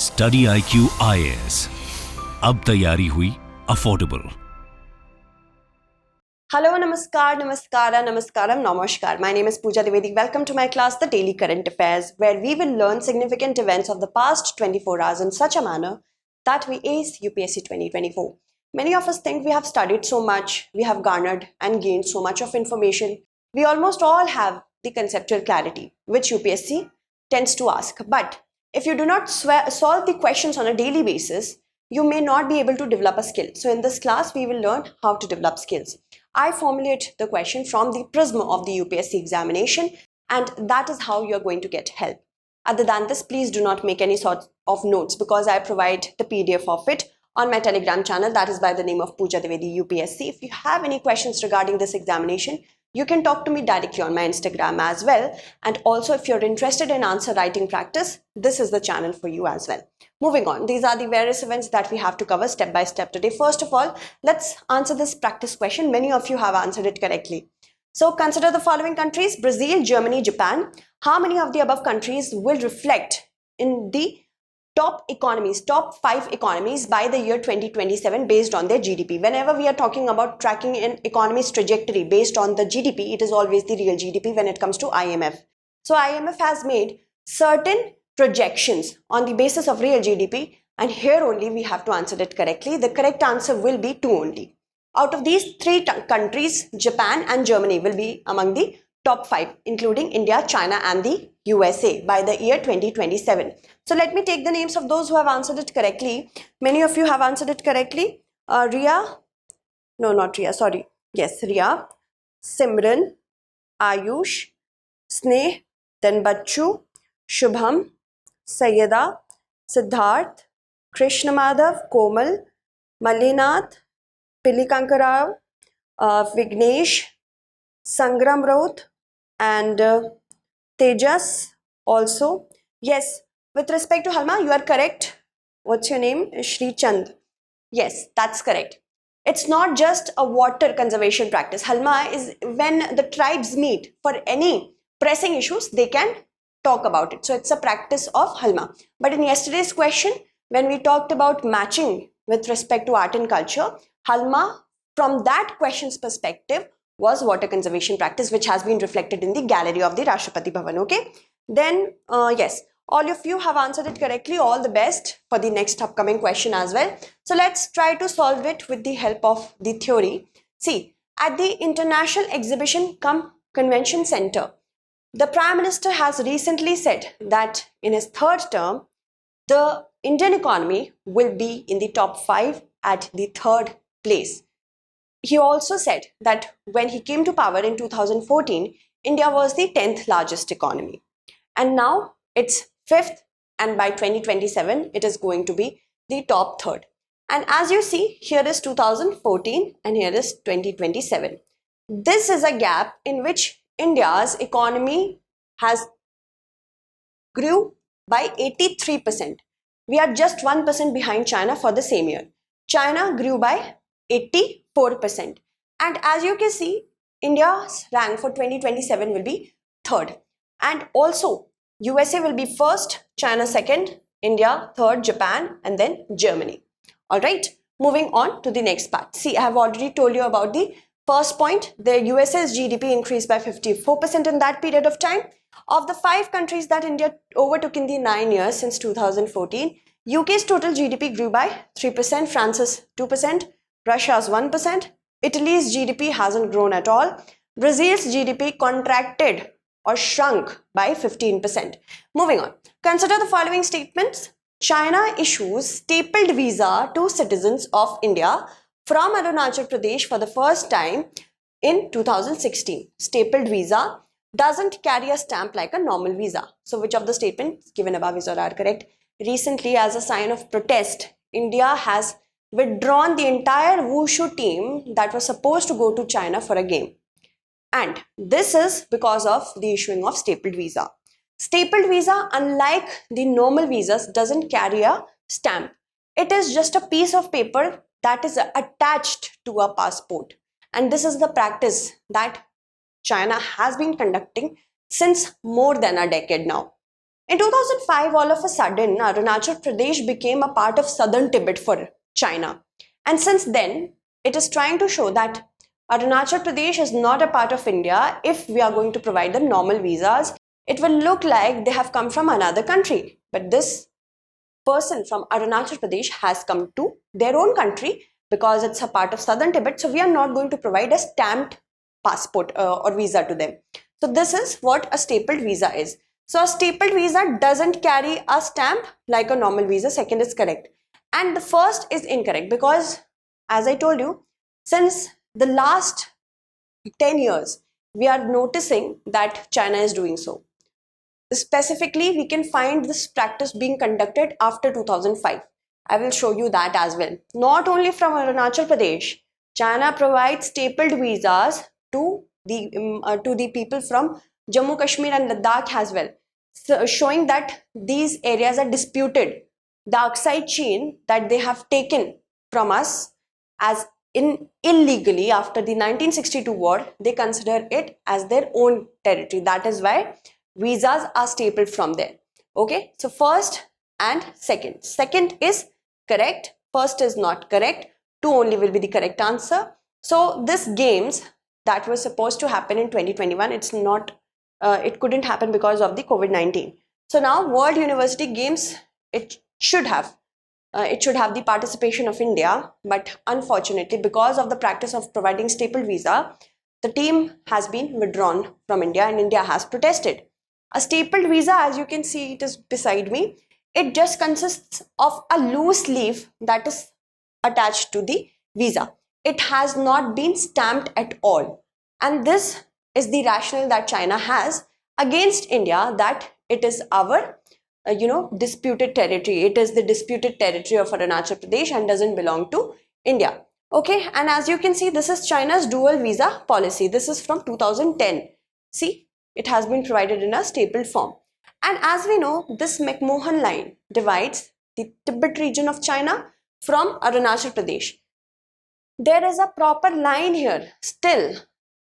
StudyIQ IAS, अब तैयारी हुई affordable. Hello, namaskar, namaskara, namaskaram, namaskar. My name is Pooja Dwivedi. Welcome to my class, The Daily Current Affairs, where we will learn significant events of the past 24 hours in such a manner that we ace UPSC 2024. Many of us think we have studied so much, we have garnered and gained so much of information. We almost all have the conceptual clarity, which UPSC tends to ask. But if you do not solve the questions on a daily basis, you may not be able to develop a skill. So in this class, we will learn how to develop skills. I formulate the question from the prism of the UPSC examination, and that is how you're going to get help. Other than this, please do not make any sort of notes because I provide the PDF of it on my Telegram channel, that is by the name of Pooja Dwivedi UPSC. If you have any questions regarding this examination, you can talk to me directly on my Instagram as well. And also, if you're interested in answer writing practice, this is the channel for you as well. Moving on, these are the various events that we have to cover step by step today. First of all, let's answer this practice question. Many of you have answered it correctly. So consider the following countries: Brazil, Germany, Japan. How many of the above countries will reflect in the top economies, top 5 economies by the year 2027 based on their GDP? Whenever we are talking about tracking an economy's trajectory based on the GDP, it is always the real GDP when it comes to IMF. So IMF has made certain projections on the basis of real GDP, and here only we have to answer it correctly. The correct answer will be 2 only. Out of these 3 countries, Japan and Germany will be among the top 5, including India, China and the USA by the year 2027. So let me take the names of those who have answered it correctly. Many of you have answered it correctly. Ria, no, not Ria, sorry. Yes, Ria, Simran, Ayush, Sneh, then Bachu, Shubham, Sayyeda, Siddharth, Krishna Madhav, Komal, Malinath, Pilikankarao, Vignesh, Sangram Raut, and Tejas also. Yes, with respect to Halma, you are correct. What's your name? Shri Chand. Yes, that's correct. It's not just a water conservation practice. Halma is when the tribes meet for any pressing issues, they can talk about it. So it's a practice of Halma. But in yesterday's question, when we talked about matching with respect to art and culture, Halma, from that question's perspective, was water conservation practice, which has been reflected in the gallery of the Rashtrapati Bhavan. Okay, then yes, all of you have answered it correctly. All the best for the next upcoming question as well. So let's try to solve it with the help of the theory. See, at the International Exhibition Convention Center, the Prime Minister has recently said that in his 3rd term, the Indian economy will be in the top 5 at the 3rd place. He also said that when he came to power in 2014, India was the 10th largest economy. And now it's 5th, and by 2027, it is going to be the top 3rd. And as you see, here is 2014 and here is 2027. This is a gap in which India's economy has grew by 83%. We are just 1% behind China for the same year. China grew by 84%. And as you can see, India's rank for 2027 will be 3rd. And also, USA will be 1st, China 2nd, India 3rd, Japan, and then Germany. Alright, moving on to the next part. See, I have already told you about the first point. The USA's GDP increased by 54% in that period of time. Of the 5 countries that India overtook in the 9 years since 2014, UK's total GDP grew by 3%, France's 2%, Russia's 1%, Italy's GDP hasn't grown at all, Brazil's GDP contracted or shrunk by 15%. Moving on, consider the following statements. China issues stapled visa to citizens of India from Arunachal Pradesh for the first time in 2016. Stapled visa doesn't carry a stamp like a normal visa. So which of the statements given above is or are correct? Recently, as a sign of protest, India has withdrawn the entire wushu team that was supposed to go to China for a game. And this is because of the issuing of stapled visa. Stapled visa, unlike the normal visas, doesn't carry a stamp. It is just a piece of paper that is attached to a passport. And this is the practice that China has been conducting since more than a decade now. In 2005, all of a sudden, Arunachal Pradesh became a part of southern Tibet for China. And since then, it is trying to show that Arunachal Pradesh is not a part of India. If we are going to provide them normal visas, it will look like they have come from another country. But this person from Arunachal Pradesh has come to their own country because it's a part of southern Tibet. So we are not going to provide a stamped passport or visa to them. So this is what a stapled visa is. So a stapled visa doesn't carry a stamp like a normal visa. Second is correct. And the first is incorrect because, as I told you, since the last 10 years, we are noticing that China is doing so. Specifically, we can find this practice being conducted after 2005. I will show you that as well. Not only from Arunachal Pradesh, China provides stapled visas to the people from Jammu, Kashmir and Ladakh as well, so showing that these areas are disputed. The oxide chain that they have taken from us as illegally after the 1962 war, they consider it as their own territory. That is why visas are stapled from there. Okay, so first and second. Second is correct, first is not correct, 2 only will be the correct answer. So this games that was supposed to happen in 2021, it couldn't happen because of the COVID-19. So now World University Games, it should have the participation of India, but unfortunately because of the practice of providing stapled visa, the team has been withdrawn from India and India has protested. A stapled visa, as you can see, it is beside me. It just consists of a loose leaf that is attached to the visa. It has not been stamped at all. And this is the rationale that China has against India, that it is our disputed territory. It is the disputed territory of Arunachal Pradesh and doesn't belong to India. Okay, and as you can see, this is China's dual visa policy. This is from 2010. See, it has been provided in a stapled form. And as we know, this McMahon line divides the Tibet region of China from Arunachal Pradesh. There is a proper line here. Still,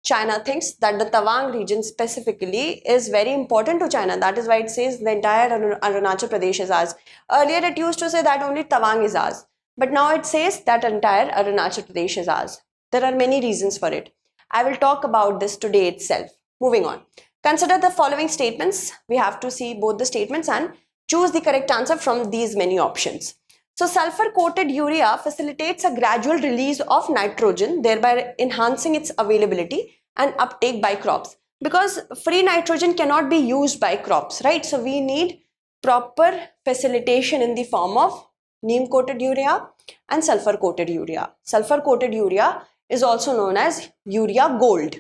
China thinks that the Tawang region specifically is very important to China. That is why it says the entire Arunachal Pradesh is ours. Earlier it used to say that only Tawang is ours. But now it says that entire Arunachal Pradesh is ours. There are many reasons for it. I will talk about this today itself. Moving on. Consider the following statements. We have to see both the statements and choose the correct answer from these many options. So sulfur-coated urea facilitates a gradual release of nitrogen, thereby enhancing its availability and uptake by crops. Because free nitrogen cannot be used by crops, right? So we need proper facilitation in the form of neem-coated urea and sulfur-coated urea. Sulfur-coated urea is also known as urea gold.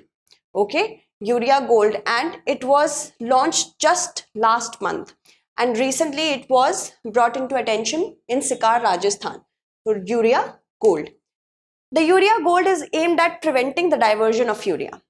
Okay, urea gold, and it was launched just last month. And recently it was brought into attention in Sikar, Rajasthan, for urea gold. The urea gold is aimed at preventing the diversion of urea.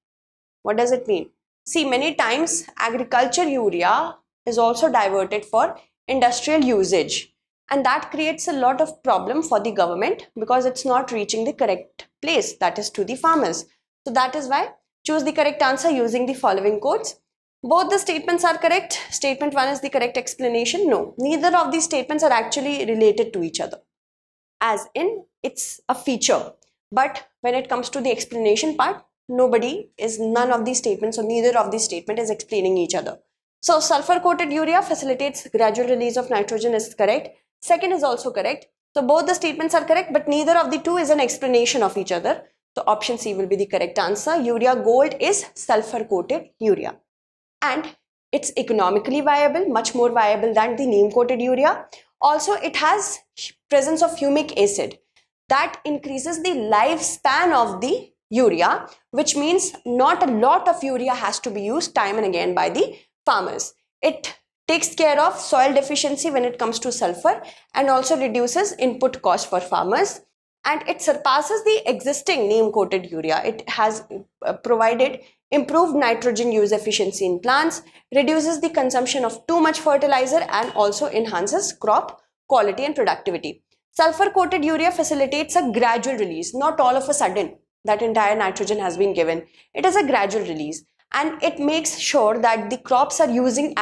What does it mean? See, many times agriculture urea is also diverted for industrial usage, and that creates a lot of problem for the government because it's not reaching the correct place, that is to the farmers. So that is why choose the correct answer using the following codes. Both the statements are correct. Statement 1 is the correct explanation. No, neither of these statements are actually related to each other. As in, it's a feature. But when it comes to the explanation part, none of these statements or neither of these statement is explaining each other. So sulfur-coated urea facilitates gradual release of nitrogen is correct. Second is also correct. So both the statements are correct, but neither of the two is an explanation of each other. So option C will be the correct answer. Urea gold is sulfur-coated urea. And it's economically viable, much more viable than the neem-coated urea. Also, it has presence of humic acid that increases the lifespan of the urea, which means not a lot of urea has to be used time and again by the farmers. It takes care of soil deficiency when it comes to sulfur and also reduces input cost for farmers. And it surpasses the existing neem-coated urea. It has provided improved nitrogen use efficiency in plants, reduces the consumption of too much fertilizer, and also enhances crop quality and productivity. Sulfur-coated urea facilitates a gradual release, not all of a sudden that entire nitrogen has been given. It is a gradual release. and it makes sure that the crops are using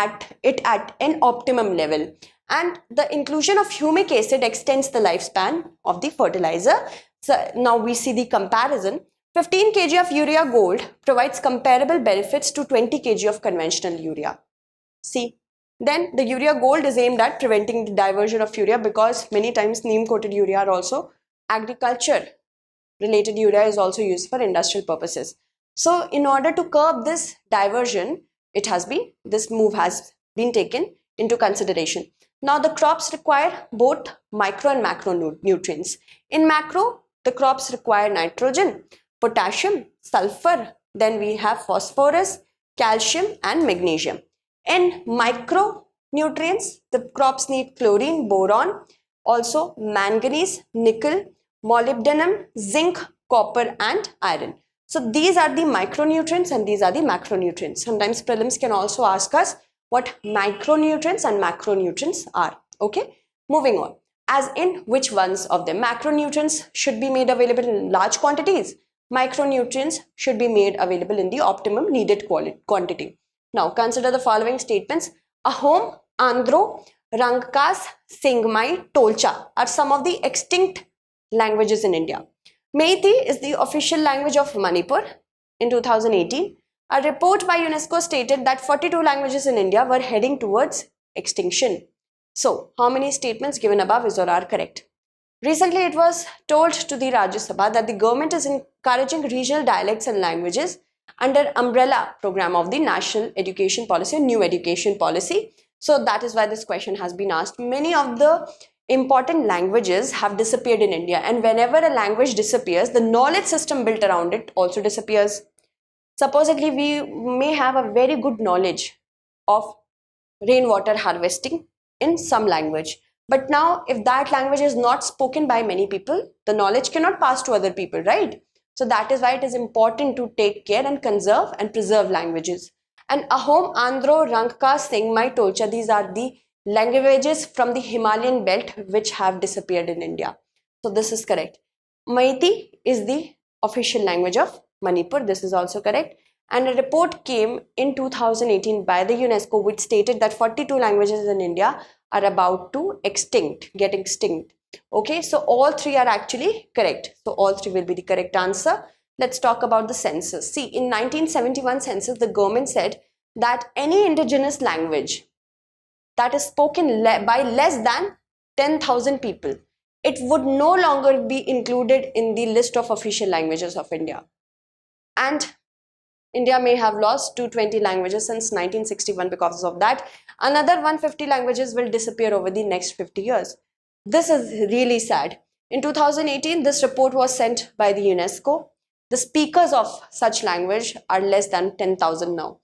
it at an optimum level. And the inclusion of humic acid extends the lifespan of the fertilizer. So now we see the comparison. 15 kg of urea gold provides comparable benefits to 20 kg of conventional urea. See, then the urea gold is aimed at preventing the diversion of urea, because many times neem coated urea are also agriculture related urea is also used for industrial purposes. So in order to curb this diversion, this move has been taken into consideration. Now the crops require both micro and macro nutrients. In macro, the crops require nitrogen, potassium, sulfur, then we have phosphorus, calcium and magnesium. In micronutrients, the crops need chlorine, boron, also manganese, nickel, molybdenum, zinc, copper and iron. So these are the micronutrients and these are the macronutrients. Sometimes prelims can also ask us what micronutrients and macronutrients are. Okay, moving on. As in which ones of them? Macronutrients should be made available in large quantities. Micronutrients should be made available in the optimum needed quantity. Now consider the following statements. Ahom, Andhro, Rangkas, Singmai, Tolcha are some of the extinct languages in India. Meiteis is the official language of Manipur. In 2018, a report by UNESCO stated that 42 languages in India were heading towards extinction. So, how many statements given above is or are correct? Recently, it was told to the Rajya Sabha that the government is encouraging regional dialects and languages under umbrella program of the National Education Policy, New Education Policy. So that is why this question has been asked. Many of the important languages have disappeared in India, and whenever a language disappears, the knowledge system built around it also disappears. Supposedly, we may have a very good knowledge of rainwater harvesting in some language. But now, if that language is not spoken by many people, the knowledge cannot pass to other people, right? So that is why it is important to take care and conserve and preserve languages. And Ahom, Andhro, Rangka, Singmai, Tolcha, these are the languages from the Himalayan belt which have disappeared in India. So this is correct. Meiteis is the official language of Manipur. This is also correct. And a report came in 2018 by the UNESCO which stated that 42 languages in India are about to get extinct. Okay, so all three are actually correct. So all three will be the correct answer. Let's talk about the census. See, in 1971 census, the government said that any indigenous language that is spoken by less than 10,000 people, it would no longer be included in the list of official languages of India. And India may have lost 220 languages since 1961 because of that. Another 150 languages will disappear over the next 50 years. This is really sad. In 2018, this report was sent by the UNESCO. The speakers of such language are less than 10,000 now.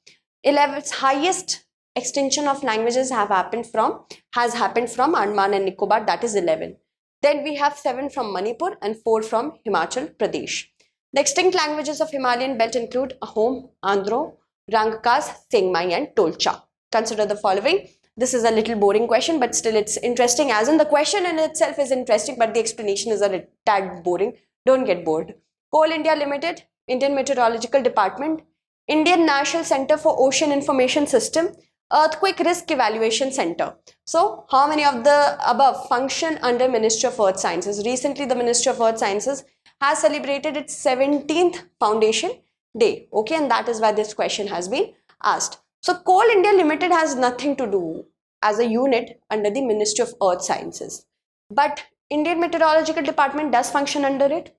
11th highest extinction of languages has happened from Andaman and Nicobar, that is 11. Then we have 7 from Manipur and 4 from Himachal Pradesh. The extinct languages of Himalayan belt include Ahom, Andhro, Rangkas, Singmai and Tolcha. Consider the following. This is a little boring question, but still it's interesting, as in the question in itself is interesting, but the explanation is a tad boring. Don't get bored. Coal India Limited, Indian Meteorological Department, Indian National Center for Ocean Information System, Earthquake Risk Evaluation Center. So, how many of the above function under Ministry of Earth Sciences? Recently, the Ministry of Earth Sciences has celebrated its 17th Foundation Day. Okay, and that is why this question has been asked. So, Coal India Limited has nothing to do as a unit under the Ministry of Earth Sciences. But Indian Meteorological Department does function under it.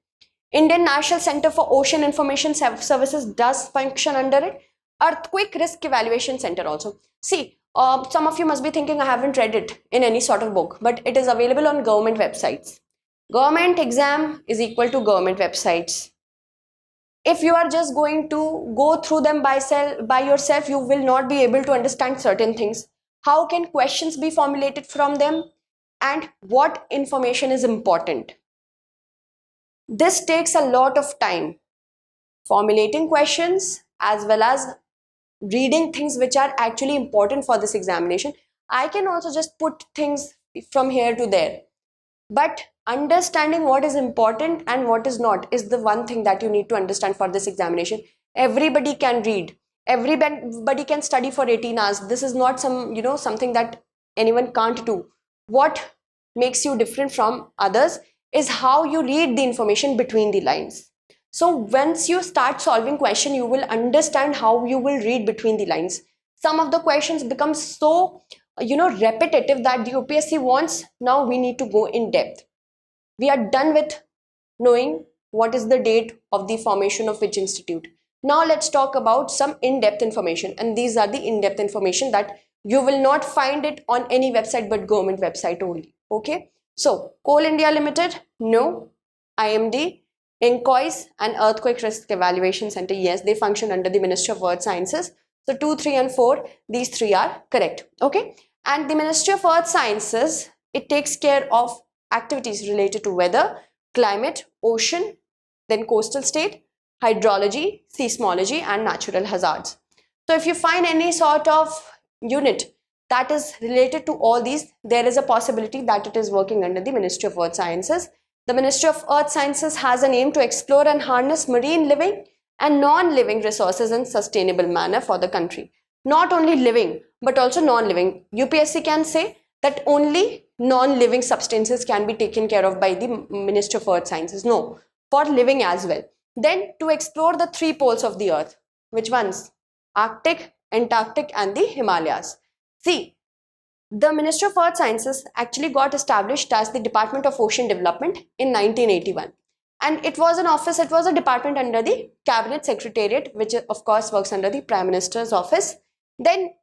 Indian National Center for Ocean Information Services does function under it. Earthquake Risk Evaluation Center also. See, some of you must be thinking I haven't read it in any sort of book, but it is available on government websites. Government exam is equal to government websites. If you are just going to go through them by yourself, you will not be able to understand certain things. How can questions be formulated from them? And what information is important? This takes a lot of time. Formulating questions as well as reading things which are actually important for this examination. I can also just put things from here to there. But understanding what is important and what is not is the one thing that you need to understand for this examination. Everybody can read. Everybody can study for 18 hours. This is not something that anyone can't do. What makes you different from others is how you read the information between the lines. So once you start solving question, you will understand how you will read between the lines. Some of the questions become so repetitive that the UPSC wants, now we need to go in depth. We are done with knowing what is the date of the formation of which institute. Now let's talk about some in-depth information, and these are the in-depth information that you will not find it on any website but government website only. Okay, so Coal India Limited, no. IMD, Incois and Earthquake Risk Evaluation Center, yes, they function under the Ministry of Earth Sciences. So 2, 3 and 4, these three are correct. Okay, and the Ministry of Earth Sciences, it takes care of activities related to weather, climate, ocean, then coastal state, hydrology, seismology and natural hazards. So if you find any sort of unit that is related to all these, there is a possibility that it is working under the Ministry of Earth Sciences. The Ministry of Earth Sciences has an aim to explore and harness marine living and non-living resources in sustainable manner for the country. Not only living but also non-living. UPSC can say that only non-living substances can be taken care of by the Ministry of Earth Sciences. No, for living as well. Then to explore the 3 poles of the earth. Which ones? Arctic, Antarctic and the Himalayas. See, the Ministry of Earth Sciences actually got established as the Department of Ocean Development in 1981. And it was an office, it was a department under the Cabinet Secretariat, which of course works under the Prime Minister's office. Then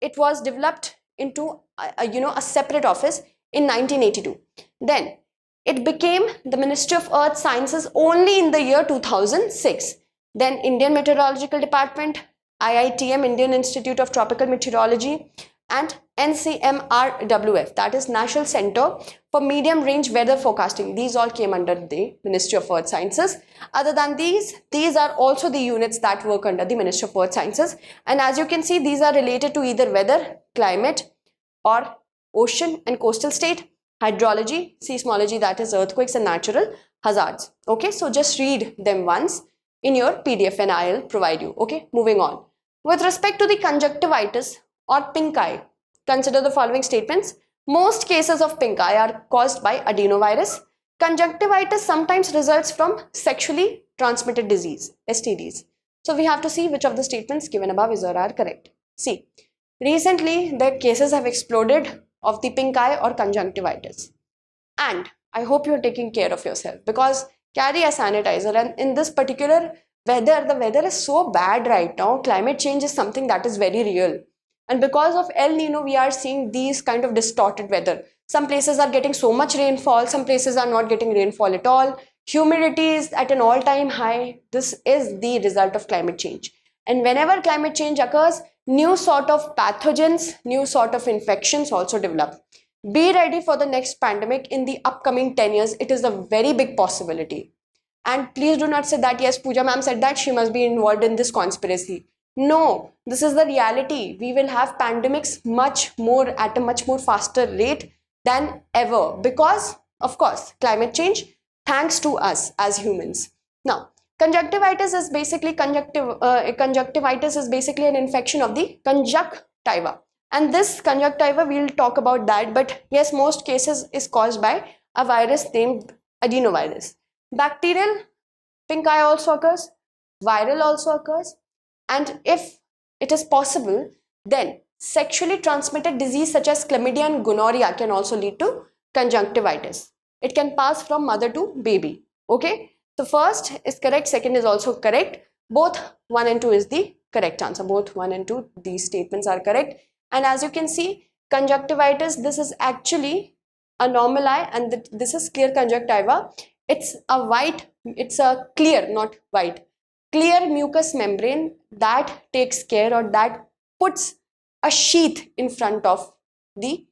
it was developed into a separate office in 1982. Then it became the Ministry of Earth Sciences only in the year 2006. Then Indian Meteorological Department, IITM, Indian Institute of Tropical Meteorology, and NCMRWF, that is National Center for Medium Range Weather Forecasting. These all came under the Ministry of Earth Sciences. Other than these are also the units that work under the Ministry of Earth Sciences. And as you can see, these are related to either weather, climate, or ocean and coastal state, hydrology, seismology, that is earthquakes and natural hazards. Okay, so just read them once in your PDF and I'll provide you. Okay, moving on. With respect to the conjunctivitis or pink eye, consider the following statements. Most cases of pink eye are caused by adenovirus. Conjunctivitis sometimes results from sexually transmitted disease, STDs. So we have to see which of the statements given above is or are correct. See, recently the cases have exploded of the pink eye or conjunctivitis. And I hope you're taking care of yourself, because carry a sanitizer. And in this particular weather, the weather is so bad right now. Climate change is something that is very real. And because of El Nino, we are seeing these kind of distorted weather. Some places are getting so much rainfall, some places are not getting rainfall at all. Humidity is at an all-time high. This is the result of climate change. And whenever climate change occurs, new sort of pathogens, new sort of infections also develop. Be ready for the next pandemic in the upcoming 10 years. It is a very big possibility. And please do not say that, yes, Pooja ma'am said that, she must be involved in this conspiracy. No, this is the reality. We will have pandemics at a much more faster rate than ever, because of course climate change, thanks to us as humans. Now, conjunctivitis is basically an infection of the conjunctiva, and this conjunctiva, we'll talk about that. But yes, most cases is caused by a virus named adenovirus. Bacterial pink eye also occurs, viral also occurs, and if it is possible, then sexually transmitted disease such as chlamydia and gonorrhea can also lead to conjunctivitis. It can pass from mother to baby. Okay, so first is correct, second is also correct. Both 1 and 2 is the correct answer. Both 1 and 2, these statements are correct. And as you can see, conjunctivitis, this is actually a normal eye, and this is clear conjunctiva. It's a clear, not white, clear mucous membrane that takes care, or that puts a sheath in front of the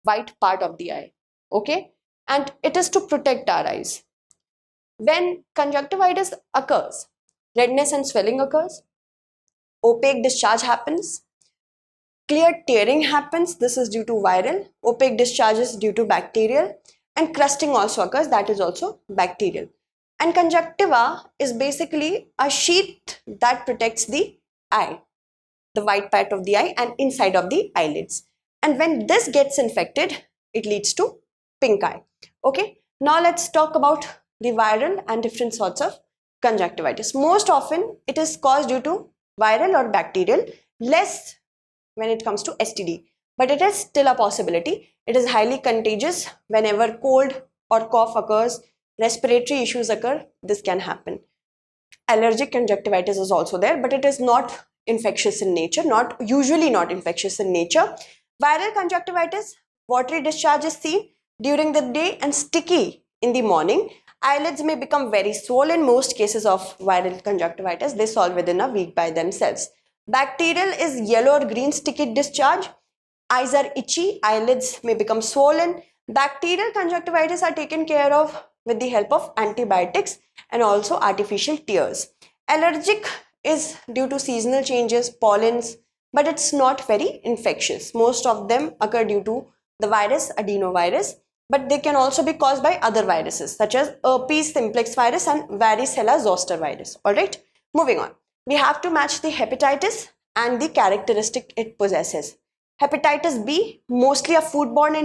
white part of the eye. Okay, and it is to protect our eyes. When conjunctivitis occurs, redness and swelling occurs, opaque discharge happens, clear tearing happens. This is due to viral, opaque discharges due to bacterial, and crusting also occurs, that is also bacterial. And conjunctiva is basically a sheath that protects the eye. the white part of the eye and inside of the eyelids. And when this gets infected, it leads to pink eye. Okay, now let's talk about the viral and different sorts of conjunctivitis. Most often it is caused due to viral or bacterial, less when it comes to STD, but it is still a possibility. It is highly contagious. Whenever cold or cough occurs, respiratory issues occur, this can happen. Allergic conjunctivitis is also there, but it is not infectious in nature, usually not infectious in nature. Viral conjunctivitis, watery discharge is seen during the day and sticky in the morning. Eyelids may become very swollen. Most cases of viral conjunctivitis, they solve within a week by themselves. Bacterial is yellow or green sticky discharge. Eyes are itchy, eyelids may become swollen. Bacterial conjunctivitis are taken care of with the help of antibiotics and also artificial tears. Allergic is due to seasonal changes, pollens, but it's not very infectious. Most of them occur due to the virus, adenovirus, but they can also be caused by other viruses such as herpes simplex virus and varicella zoster virus. Alright, moving on. We have to match the hepatitis and the characteristic it possesses. Hepatitis B, mostly a foodborne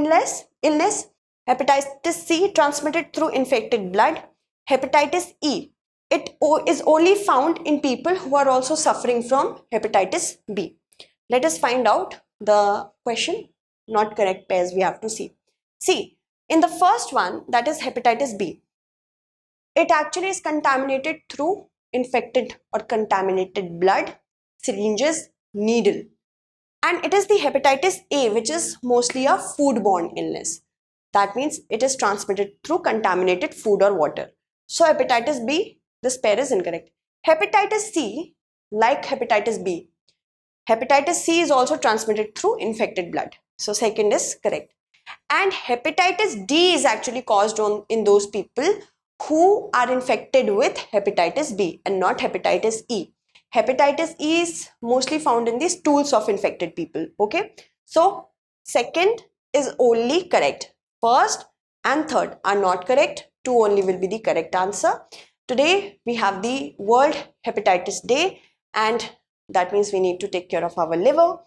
illness. Hepatitis C, transmitted through infected blood. Hepatitis E, it is only found in people who are also suffering from hepatitis B. Let us find out the question, not correct pairs we have to see. See, in the first one, that is hepatitis B, it actually is contaminated through infected or contaminated blood, syringes, needle. And it is the hepatitis A, which is mostly a foodborne illness. That means it is transmitted through contaminated food or water. So hepatitis B, this pair is incorrect. Hepatitis C, like hepatitis B, hepatitis C is also transmitted through infected blood. So second is correct. And hepatitis D is actually caused in those people who are infected with hepatitis B and not hepatitis E. Hepatitis E is mostly found in the stools of infected people. Okay, so second is only correct. First and third are not correct. 2 only will be the correct answer. Today we have the World Hepatitis Day, and that means we need to take care of our liver,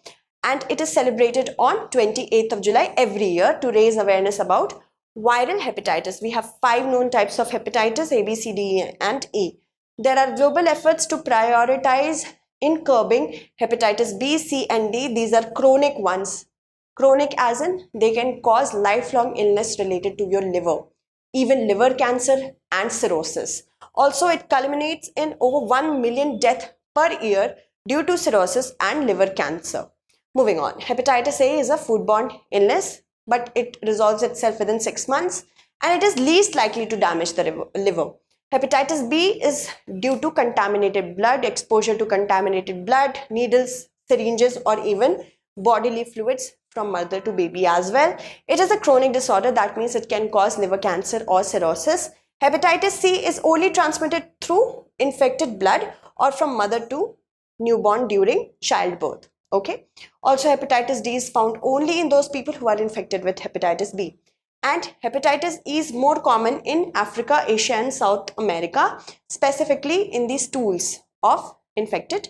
and it is celebrated on 28th of July every year to raise awareness about viral hepatitis. We have 5 known types of hepatitis: A, B, C, D, and E. There are global efforts to prioritize in curbing hepatitis B, C, and D. These are chronic ones. Chronic as in they can cause lifelong illness related to your liver, even liver cancer and cirrhosis. Also, it culminates in over 1 million deaths per year due to cirrhosis and liver cancer. Moving on, hepatitis A is a foodborne illness, but it resolves itself within 6 months and it is least likely to damage the liver. Hepatitis B is due to contaminated blood, exposure to contaminated blood, needles, syringes, or even bodily fluids from mother to baby as well. It is a chronic disorder. That means it can cause liver cancer or cirrhosis. Hepatitis C is only transmitted through infected blood or from mother to newborn during childbirth. Okay. Also, hepatitis D is found only in those people who are infected with hepatitis B. And hepatitis E is more common in Africa, Asia, and South America, specifically in the stools of infected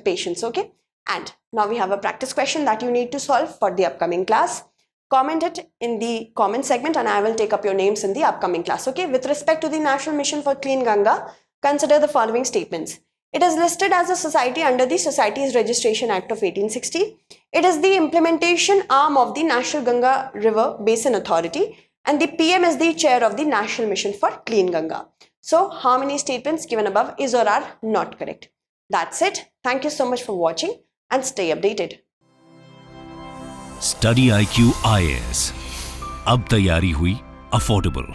patients. Okay. And now we have a practice question that you need to solve for the upcoming class. Comment it in the comment segment and I will take up your names in the upcoming class. Okay. With respect to the National Mission for Clean Ganga, consider the following statements. It is listed as a society under the Societies Registration Act of 1860. It is the implementation arm of the National Ganga River Basin Authority, and the PM is the chair of the National Mission for Clean Ganga. So, how many statements given above is or are not correct? That's it. Thank you so much for watching and stay updated. StudyIQ IAS. अब तैयारी हुई affordable.